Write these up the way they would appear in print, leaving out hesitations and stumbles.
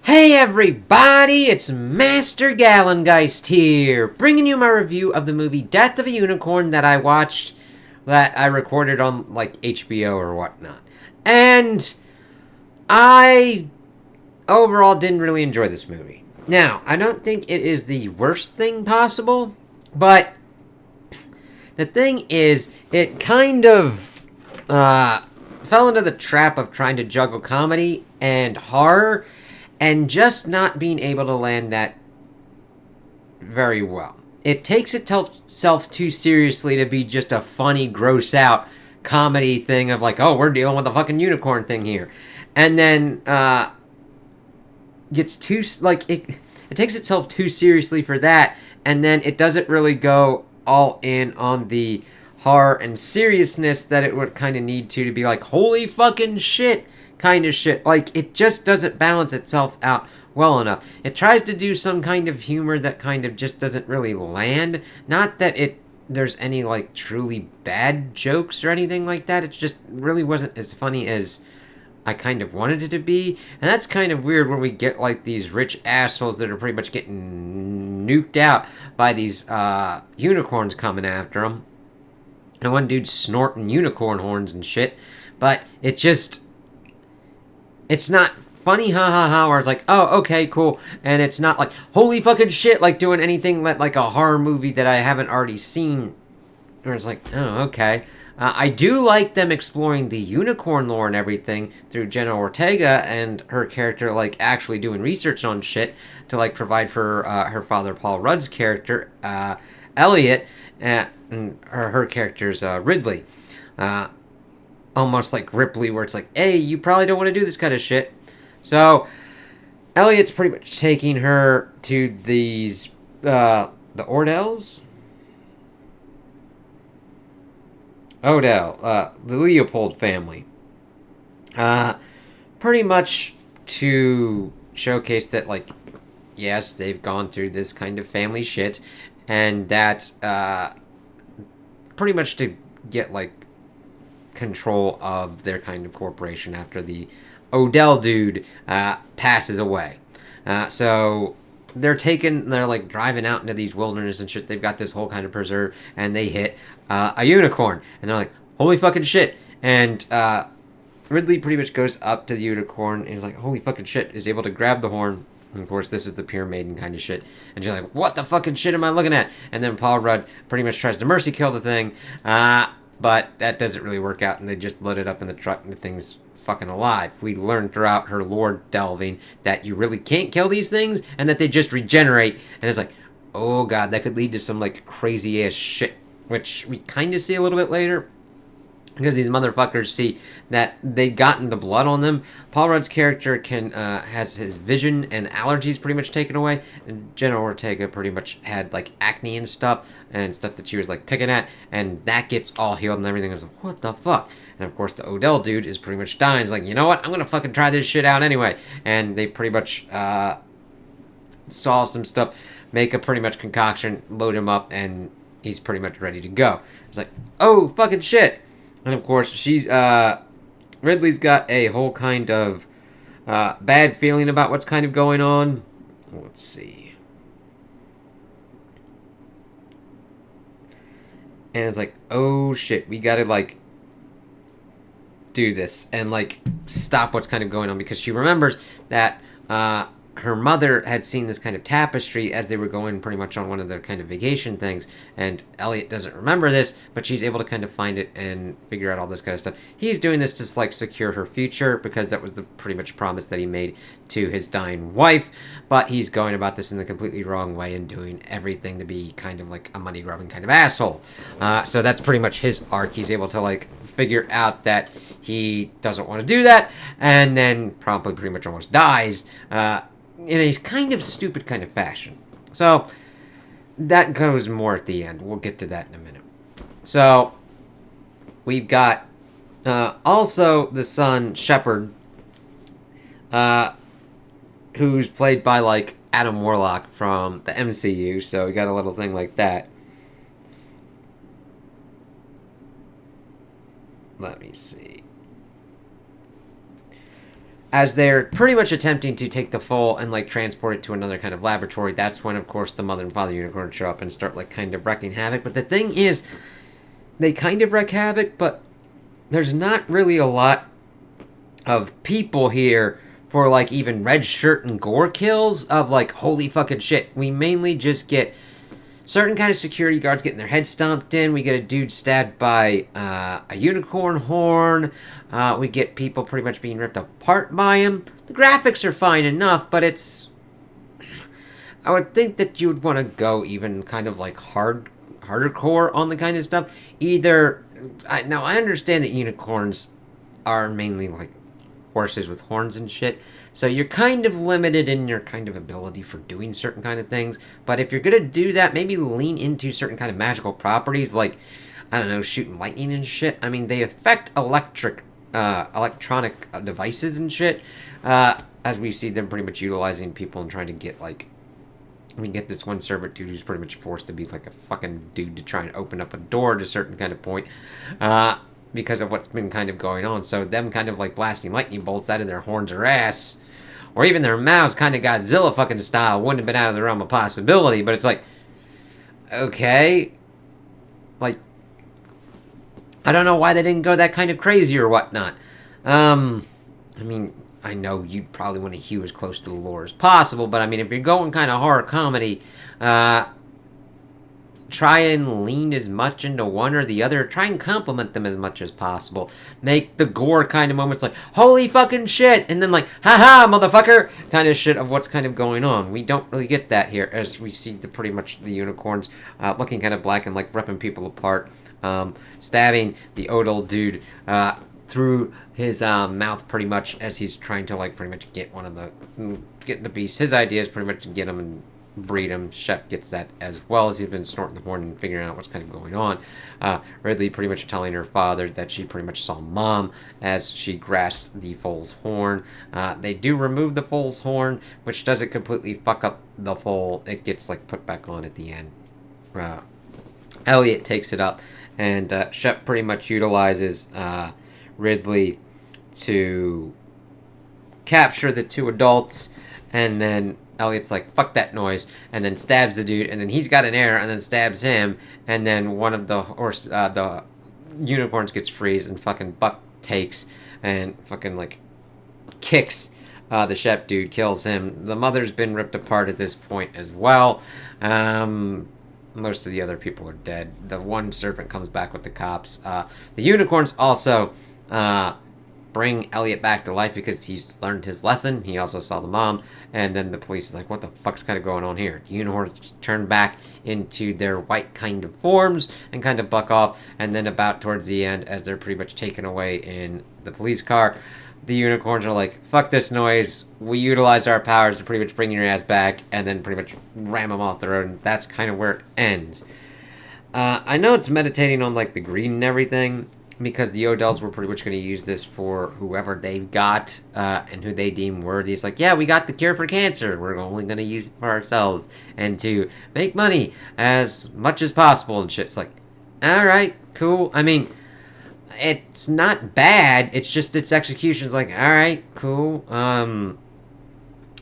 Hey everybody, it's Master Gallengeist here, bringing you my review of the movie Death of a Unicorn that I watched, that I recorded on, like, HBO or whatnot. And I, overall, didn't really enjoy this movie. Now, I don't think it is the worst thing possible, but the thing is, it kind of, fell into the trap of trying to juggle comedy and horror, and just not being able to land that very well. It takes itself too seriously to be just a funny, gross out comedy thing of like, oh, we're dealing with a fucking unicorn thing here. And then, gets too, like, it takes itself too seriously for that, and then it doesn't really go all in on the horror and seriousness that it would kind of need to be like, holy fucking shit kind of shit. Like, it just doesn't balance itself out well enough. It tries to do some kind of humor that kind of just doesn't really land. Not that there's any, like, truly bad jokes or anything like that. It just really wasn't as funny as I kind of wanted it to be. And that's kind of weird when we get, like, these rich assholes that are pretty much getting nuked out by these unicorns coming after them. And one dude's snorting unicorn horns and shit. But it just... it's not funny, ha ha ha, where it's like, oh, okay, cool. And it's not like, holy fucking shit, like doing anything like a horror movie that I haven't already seen. Where it's like, oh, okay. I do like them exploring the unicorn lore and everything through Jenna Ortega and her character, like, actually doing research on shit to, like, provide for her father, Paul Rudd's character, Elliot, and her character's Ridley. Almost like Ripley, where it's like, hey, you probably don't want to do this kind of shit. So, Elliot's pretty much taking her to these, the Ordells? Odell, the Leopold family. Pretty much to showcase that, like, yes, they've gone through this kind of family shit, and that, pretty much to get, like, control of their kind of corporation after the Odell dude passes away. So they're like driving out into these wilderness and shit. They've got this whole kind of preserve, and they hit a unicorn, and they're like, holy fucking shit. And Ridley pretty much goes up to the unicorn and is like, holy fucking shit, is able to grab the horn. And of course, this is the pure maiden kind of shit. And she's like, what the fucking shit am I looking at? And then Paul Rudd pretty much tries to mercy kill the thing. But that doesn't really work out, and they just load it up in the truck, and the thing's fucking alive. We learned throughout her lore delving that you really can't kill these things, and that they just regenerate, and it's like, oh god, that could lead to some, like, crazy-ass shit, which we kind of see a little bit later, because these motherfuckers see that they've gotten the blood on them. Paul Rudd's character has his vision and allergies pretty much taken away, and Jenna Ortega pretty much had, like, acne and stuff that she was, like, picking at, and that gets all healed and everything. I was like, what the fuck? And of course the Odell dude is pretty much dying. He's like, you know what? I'm gonna fucking try this shit out anyway. And they pretty much solve some stuff, make a pretty much concoction, load him up, and he's pretty much ready to go. It's like, oh, fucking shit. And of course, Ridley's got a whole kind of bad feeling about what's kind of going on. Let's see. And it's like, oh shit, we gotta, like, do this and, like, stop what's kind of going on, because she remembers that her mother had seen this kind of tapestry as they were going pretty much on one of their kind of vacation things, and Elliot doesn't remember this, but she's able to kind of find it and figure out all this kind of stuff. He's doing this to, like, secure her future, because that was the pretty much promise that he made to his dying wife, but he's going about this in the completely wrong way and doing everything to be kind of like a money-grubbing kind of asshole. So that's pretty much his arc. He's able to, like, figure out that he doesn't want to do that, and then promptly pretty much almost dies, in a kind of stupid kind of fashion. So, that goes more at the end. We'll get to that in a minute. So, we've got also the son, Shepard, who's played by, like, Adam Warlock from the MCU, so we got a little thing like that. Let me see. as they're pretty much attempting to take the foal and like transport it to another kind of laboratory, that's when of course the mother and father unicorn show up and start like kind of wrecking havoc. But the thing is, they kind of wreak havoc, but there's not really a lot of people here for like even red shirt and gore kills of like holy fucking shit. We mainly just get certain kind of security guards getting their heads stomped in. We get a dude stabbed by a unicorn horn. We get people pretty much being ripped apart by him. The graphics are fine enough, but it's... I would think that you would want to go even kind of like harder core on the kind of stuff. Either... now, I understand that unicorns are mainly like horses with horns and shit. So you're kind of limited in your kind of ability for doing certain kind of things. But if you're going to do that, maybe lean into certain kind of magical properties like, I don't know, shooting lightning and shit. I mean, they affect electronic devices and shit. As we see them pretty much utilizing people and trying to get like... We get this one servant dude who's pretty much forced to be like a fucking dude to try and open up a door to a certain kind of point. Because of what's been kind of going on. So them kind of like blasting lightning bolts out of their horns or ass, or even their mouths kind of Godzilla fucking style, wouldn't have been out of the realm of possibility. But it's like, okay, like, I don't know why they didn't go that kind of crazy or whatnot. I mean, I know you probably want to hew as close to the lore as possible, but I mean, if you're going kind of horror comedy, try and lean as much into one or the other. Try and complement them as much as possible. Make the gore kind of moments like, holy fucking shit, and then like, haha, motherfucker, kind of shit of what's kind of going on. We don't really get that here, as we see pretty much the unicorns looking kind of black and like ripping people apart. Stabbing the Odal dude through his mouth pretty much as he's trying to like pretty much get the beast. His idea is pretty much to get him and breed him. Shep gets that as well, as he's been snorting the horn and figuring out what's kind of going on. Ridley pretty much telling her father that she pretty much saw mom as she grasped the foal's horn. They do remove the foal's horn, which doesn't completely fuck up the foal. It gets like put back on at the end. Elliot takes it up, and Shep pretty much utilizes Ridley to capture the two adults, and then Elliot's like, fuck that noise, and then stabs the dude, and then he's got an arrow, and then stabs him, and then one of the unicorns gets freeze, and fucking Buck takes, and fucking, like, kicks the Shep dude, kills him. The mother's been ripped apart at this point as well. Most of the other people are dead. The one servant comes back with the cops. The unicorns also bring Elliot back to life because he's learned his lesson. He also saw the mom, and then the police is like, what the fuck's kind of going on here? The unicorns turn back into their white kind of forms and kind of buck off, and then about towards the end, as they're pretty much taken away in the police car, the unicorns are like, fuck this noise, we utilize our powers to pretty much bring your ass back, and then pretty much ram them off the road, and that's kind of where it ends. I know it's meditating on like the greed and everything, because the Odells were pretty much going to use this for whoever they've got and who they deem worthy. It's like, yeah, we got the cure for cancer. We're only going to use it for ourselves and to make money as much as possible and shit. It's like, all right, cool. I mean, it's not bad. It's just its execution's like, all right, cool.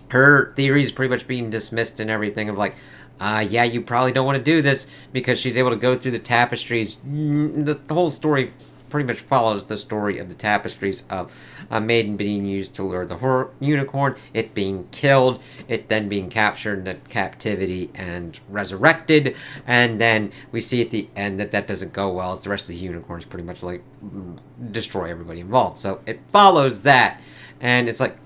Her theory's pretty much being dismissed and everything of like, yeah, you probably don't want to do this, because she's able to go through the tapestries. The whole story pretty much follows the story of the tapestries of a maiden being used to lure the unicorn, it being killed, it then being captured into captivity and resurrected, and then we see at the end that doesn't go well, as the rest of the unicorns pretty much like destroy everybody involved. So it follows that, and it's like,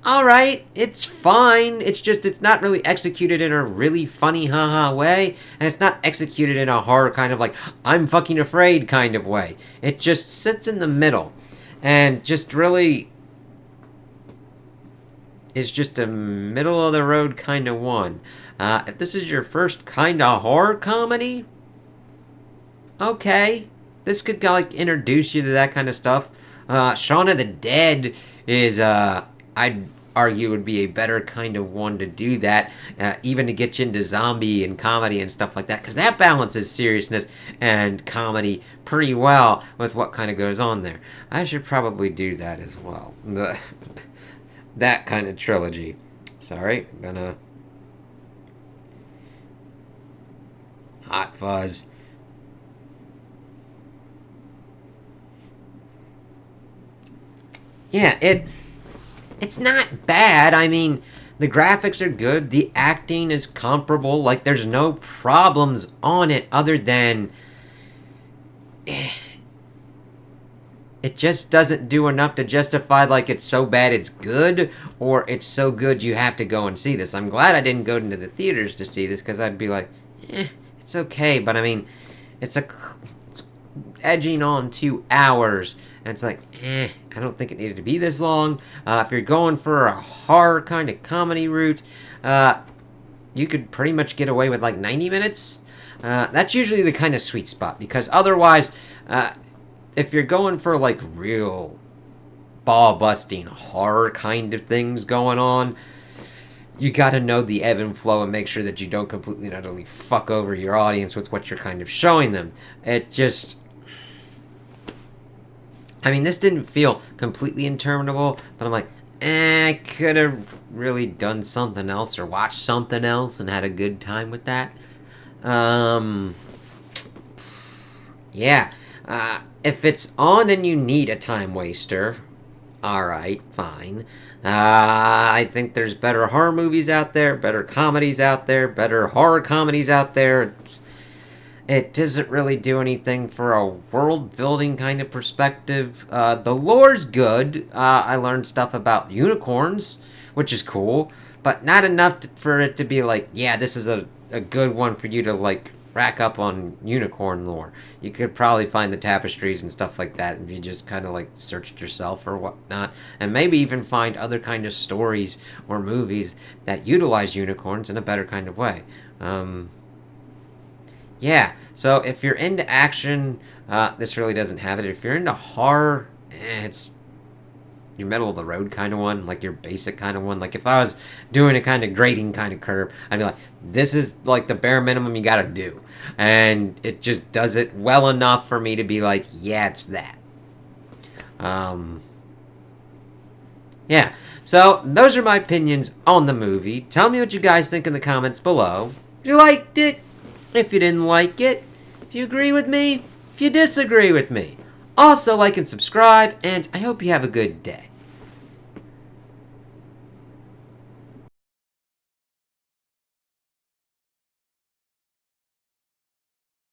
alright, it's fine, it's just, it's not really executed in a really funny haha way, and it's not executed in a horror kind of like, I'm fucking afraid kind of way. It just sits in the middle, and just really is just a middle of the road kind of one. If this is your first kind of horror comedy, okay, this could like introduce you to that kind of stuff. Shaun of the Dead is, I'd argue would be a better kind of one to do that, even to get you into zombie and comedy and stuff like that, because that balances seriousness and comedy pretty well with what kind of goes on there. I should probably do that as well. that kind of trilogy. Sorry, I'm gonna hot fuzz. Yeah, it's not bad. I mean, the graphics are good. The acting is comparable. Like, there's no problems on it other than it just doesn't do enough to justify, like, it's so bad it's good, or it's so good you have to go and see this. I'm glad I didn't go into the theaters to see this, because I'd be like, it's okay. But I mean, it's edging on 2 hours, and it's like, I don't think it needed to be this long. If you're going for a horror kind of comedy route, you could pretty much get away with like 90 minutes. That's usually the kind of sweet spot, because otherwise, if you're going for like real ball-busting horror kind of things going on, you gotta know the ebb and flow and make sure that you don't completely and utterly fuck over your audience with what you're kind of showing them. It just... I mean, this didn't feel completely interminable, but I'm like, I could have really done something else or watched something else and had a good time with that. Yeah. If it's on and you need a time waster, alright, fine. I think there's better horror movies out there, better comedies out there, better horror comedies out there. It doesn't really do anything for a world-building kind of perspective. The lore's good. I learned stuff about unicorns, which is cool, but not enough for it to be like, yeah, this is a good one for you to, like, rack up on unicorn lore. You could probably find the tapestries and stuff like that if you just kind of, like, searched yourself or whatnot, and maybe even find other kind of stories or movies that utilize unicorns in a better kind of way. Yeah, so if you're into action, this really doesn't have it. If you're into horror, it's your middle of the road kind of one, like your basic kind of one. Like if I was doing a kind of grading kind of curve, I'd be like, this is like the bare minimum you gotta do. And it just does it well enough for me to be like, yeah, it's that. Yeah, so those are my opinions on the movie. Tell me what you guys think in the comments below. If you liked it, if you didn't like it, if you agree with me, if you disagree with me. Also, like and subscribe, and I hope you have a good day.